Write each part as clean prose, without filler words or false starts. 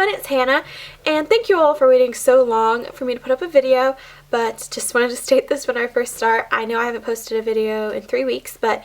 everyone, it's Hannah, and thank you all for waiting so long for me to put up a video, but just wanted to state this when I first start. I know I haven't posted a video in 3 weeks, but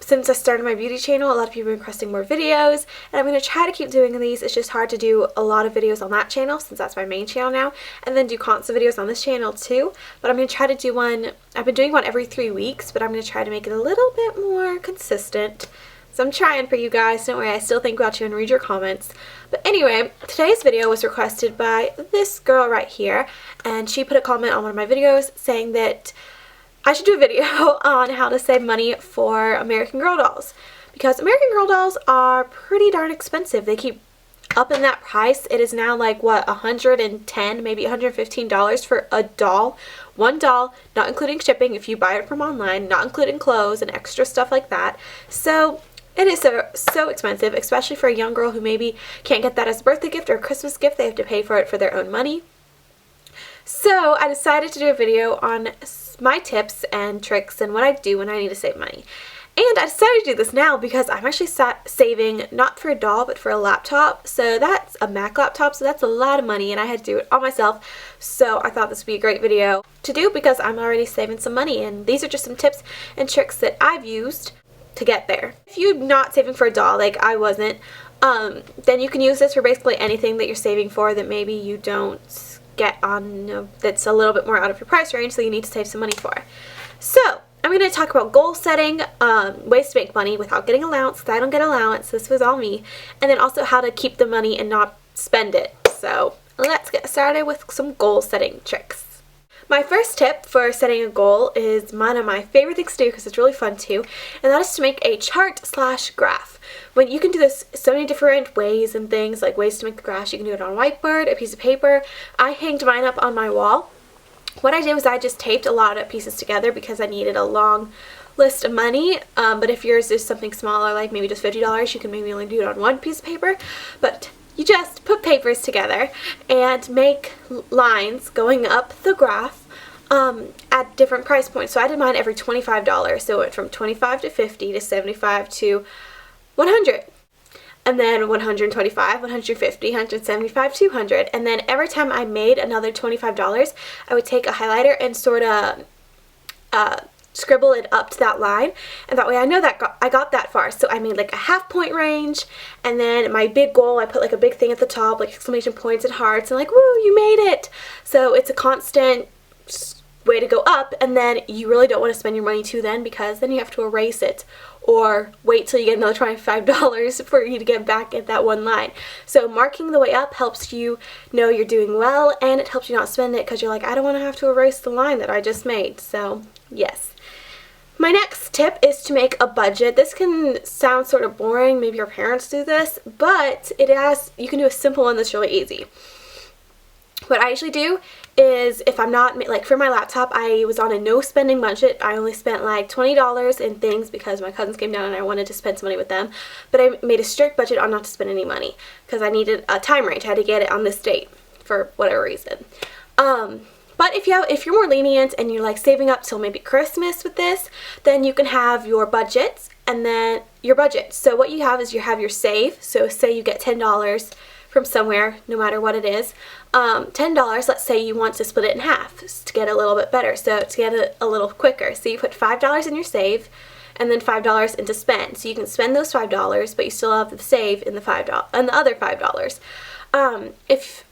since I started my beauty channel, a lot of people have been requesting more videos, and I'm going to try to keep doing these. It's just hard to do a lot of videos on that channel since that's my main channel now, and then do constant videos on this channel too. But I'm going to try to do one. I've been doing one every 3 weeks, but I'm going to try to make it a little bit more consistent. So I'm trying for you guys. Don't worry, I still think about you and read your comments. But anyway, today's video was requested by this girl right here, and she put a comment on one of my videos saying that I should do a video on how to save money for American Girl dolls, because American Girl dolls are pretty darn expensive. They keep upping that price. It is now like, what, $110, maybe $115 for a doll. One doll, not including shipping if you buy it from online, not including clothes and extra stuff like that. So it is so expensive, especially for a young girl who maybe can't get that as a birthday gift or a Christmas gift. They have to pay for it for their own money. So I decided to do a video on my tips and tricks and what I do when I need to save money. And I decided to do this now because I'm actually saving not for a doll but for a laptop. So that's a Mac laptop, so that's a lot of money, and I had to do it all myself. So I thought this would be a great video to do because I'm already saving some money, and these are just some tips and tricks that I've used to get there. If you're not saving for a doll like I wasn't, then you can use this for basically anything that you're saving for that maybe you don't get on, that's a little bit more out of your price range, so you need to save some money for. So I'm going to talk about goal setting, ways to make money without getting allowance, because I don't get allowance. This was all me. And then also how to keep the money and not spend it. So let's get started with some goal setting tricks. My first tip for setting a goal is one of my favorite things to do because it's really fun too, and that is to make a chart/graph. When you can do this so many different ways and things, like ways to make the graphs. You can do it on a whiteboard, a piece of paper. I hanged mine up on my wall. What I did was I just taped a lot of pieces together because I needed a long list of money, but if yours is something smaller, like maybe just $50, you can maybe only do it on one piece of paper. But you just put papers together and make lines going up the graph at different price points. So I did mine every $25. So it went from 25 to 50 to 75 to 100. And then 125, 150, 175, 200. And then every time I made another $25, I would take a highlighter and sort of scribble it up to that line, and that way I know that I got that far. So I made like a half point range, and then my big goal, I put like a big thing at the top, like exclamation points and hearts, and like, woo, you made it. So it's a constant way to go up, and then you really don't want to spend your money too then, because then you have to erase it or wait till you get another $25 for you to get back at that one line. So marking the way up helps you know you're doing well, and it helps you not spend it because you're like, I don't want to have to erase the line that I just made. So yes. My next tip is to make a budget. This can sound sort of boring, maybe your parents do this, but you can do a simple one that's really easy. What I usually do is, if I'm not, like for my laptop, I was on a no spending budget. I only spent like $20 in things because my cousins came down and I wanted to spend some money with them, but I made a strict budget on not to spend any money because I needed a time range. I had to get it on this date for whatever reason. But if you're more lenient and you're like saving up till maybe Christmas with this, then you can have your budgets and then your budget. So what you have is you have your save. So say you get $10 from somewhere, no matter what it is. $10, let's say you want to split it in half to get a little bit better, so to get it a little quicker. So you put $5 in your save and then $5 into spend. So you can spend those $5, but you still have the save in the other $5. If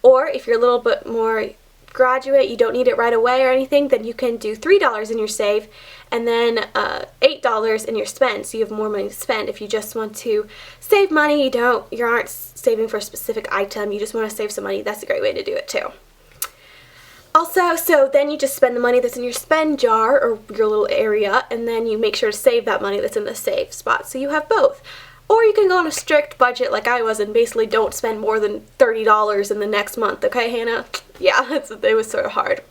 you're a little bit more graduate, you don't need it right away or anything, then you can do $3 in your save and then $8 in your spend, so you have more money to spend. If you just want to save money, you aren't saving for a specific item, you just want to save some money, that's a great way to do it too. Also, so then you just spend the money that's in your spend jar or your little area, and then you make sure to save that money that's in the save spot, so you have both. Or you can go on a strict budget like I was and basically don't spend more than $30 in the next month, okay, Hannah? Yeah, it was sort of hard.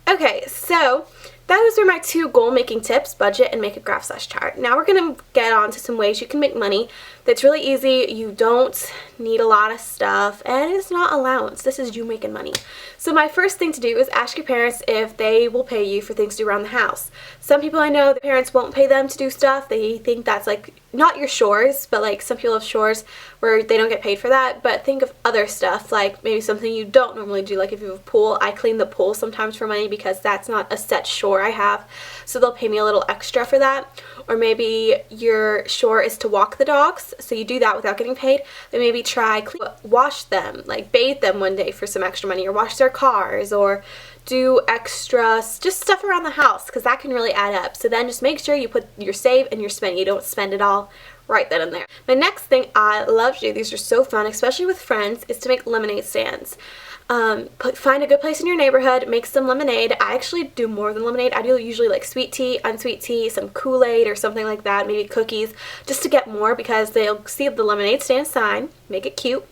Okay, so those were my 2 goal-making tips, budget and make a graph/chart. Now we're going to get on to some ways you can make money that's really easy. You don't need a lot of stuff, and it's not allowance. This is you making money. So my first thing to do is ask your parents if they will pay you for things to do around the house. Some people I know, the parents won't pay them to do stuff. They think that's like not your chores, but like some people have chores where they don't get paid for that, but think of other stuff, like maybe something you don't normally do. Like if you have a pool, I clean the pool sometimes for money because that's not a set chore I have, so they'll pay me a little extra for that. Or maybe your chore is to walk the dogs, so you do that without getting paid. Then maybe try wash them, like bathe them one day for some extra money, or wash their cars, or do extra just stuff around the house, because that can really add up. So then just make sure you put your save and your spend. You don't spend it all right then and there. My next thing I love to do, these are so fun, especially with friends, is to make lemonade stands. Find a good place in your neighborhood, make some lemonade. I actually do more than lemonade. I do usually like sweet tea, unsweet tea, some Kool-Aid or something like that, maybe cookies, just to get more, because they'll see the lemonade stand sign, make it cute.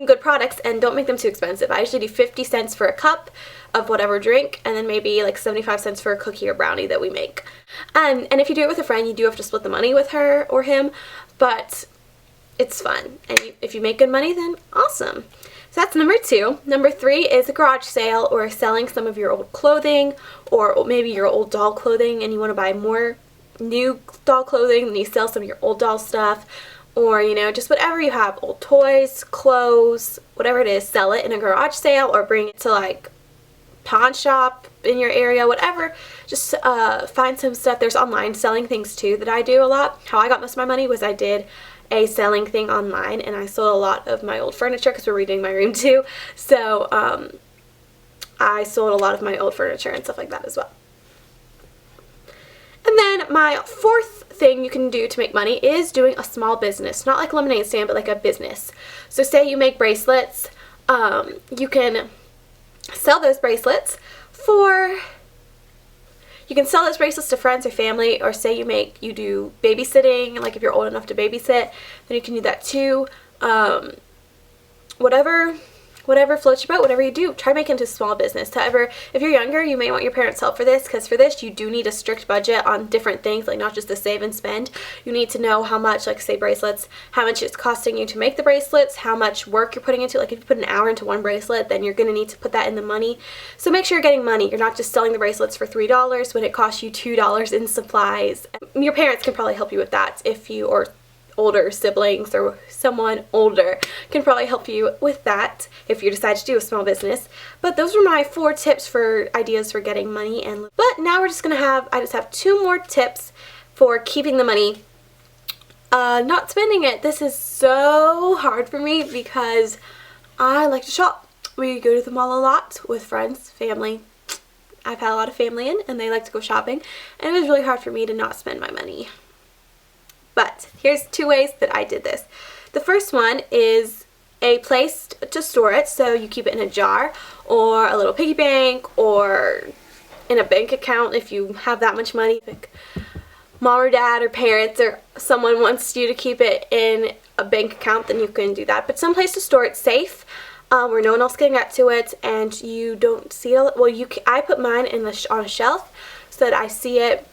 Good products, and don't make them too expensive. I usually do 50 cents for a cup of whatever drink, and then maybe like 75 cents for a cookie or brownie that we make. And if you do it with a friend, you do have to split the money with her or him, but it's fun. And if you make good money, then awesome. So that's number 2. Number 3 is a garage sale, or selling some of your old clothing, or maybe your old doll clothing and you want to buy more new doll clothing, then you sell some of your old doll stuff. Or, you know, just whatever you have, old toys, clothes, whatever it is, sell it in a garage sale, or bring it to like pawn shop in your area, whatever. Just find some stuff. There's online selling things too that I do a lot. How I got most of my money was I did a selling thing online, and I sold a lot of my old furniture because we're redoing my room too. So I sold a lot of my old furniture and stuff like that as well. And then my 4th thing you can do to make money is doing a small business. Not like a lemonade stand, but like a business. So say you make bracelets, you can sell those bracelets to friends or family. Or say you do babysitting, like if you're old enough to babysit, then you can do that too. Whatever floats your boat, whatever you do, try to make it into a small business. However, if you're younger, you may want your parents' help for this, because for this you do need a strict budget on different things, like not just the save and spend. You need to know how much, like say bracelets, how much it's costing you to make the bracelets, how much work you're putting into it. Like if you put an hour into one bracelet, then you're going to need to put that in the money. So make sure you're getting money. You're not just selling the bracelets for $3 when it costs you $2 in supplies. Your parents can probably help you with that, or older siblings or someone older can probably help you with that if you decide to do a small business. But those were my 4 tips for ideas for getting money. But now I just have 2 more tips for keeping the money, not spending it. This is so hard for me because I like to shop. We go to the mall a lot with friends, family. I've had a lot of family in, and they like to go shopping, and it was really hard for me to not spend my money. But here's 2 ways that I did this. The first one is a place to store it, so you keep it in a jar, or a little piggy bank, or in a bank account if you have that much money. Like mom or dad or parents or someone wants you to keep it in a bank account, then you can do that. But some place to store it safe, where no one else can get to it and you don't see it. Well, I put mine on a shelf so that I see it,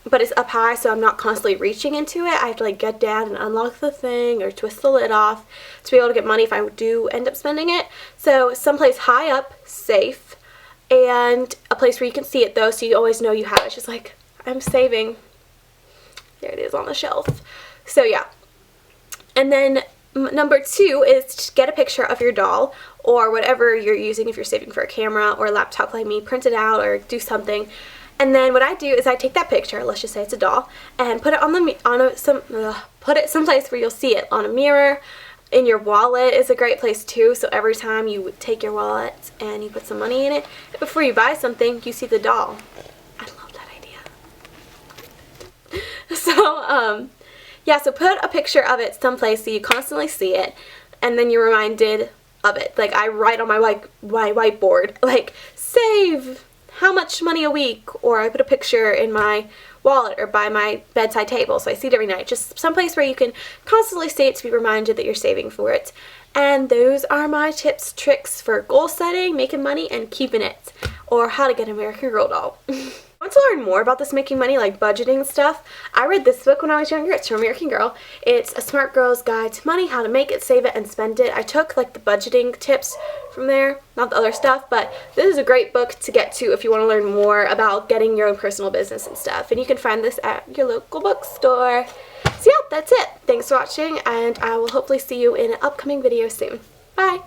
but it's up high, so I'm not constantly reaching into it. I have to like get down and unlock the thing or twist the lid off to be able to get money if I do end up spending it. So someplace high up, safe, and a place where you can see it though, so you always know you have it. It's just like, I'm saving. There it is on the shelf. So yeah. And then number 2 is to get a picture of your doll or whatever you're using. If you're saving for a camera or a laptop like me, print it out or do something. And then what I do is I take that picture, let's just say it's a doll, and put it put it someplace where you'll see it. On a mirror, in your wallet is a great place too. So every time you take your wallet and you put some money in it, before you buy something, you see the doll. I love that idea. So yeah, so put a picture of it someplace so you constantly see it, and then you're reminded of it. Like I write on my whiteboard, like save how much money a week, or I put a picture in my wallet or by my bedside table so I see it every night. Just someplace where you can constantly see it to be reminded that you're saving for it. And those are my tips, tricks for goal setting, making money, and keeping it, or how to get an American Girl doll. Want to learn more about this making money, like budgeting stuff? I read this book when I was younger. It's from American Girl. It's A Smart Girl's Guide to Money, How to Make It, Save It, and Spend It. I took like the budgeting tips from there, not the other stuff, but this is a great book to get to if you want to learn more about getting your own personal business and stuff. And you can find this at your local bookstore. So yeah, that's it. Thanks for watching, and I will hopefully see you in an upcoming video soon. Bye!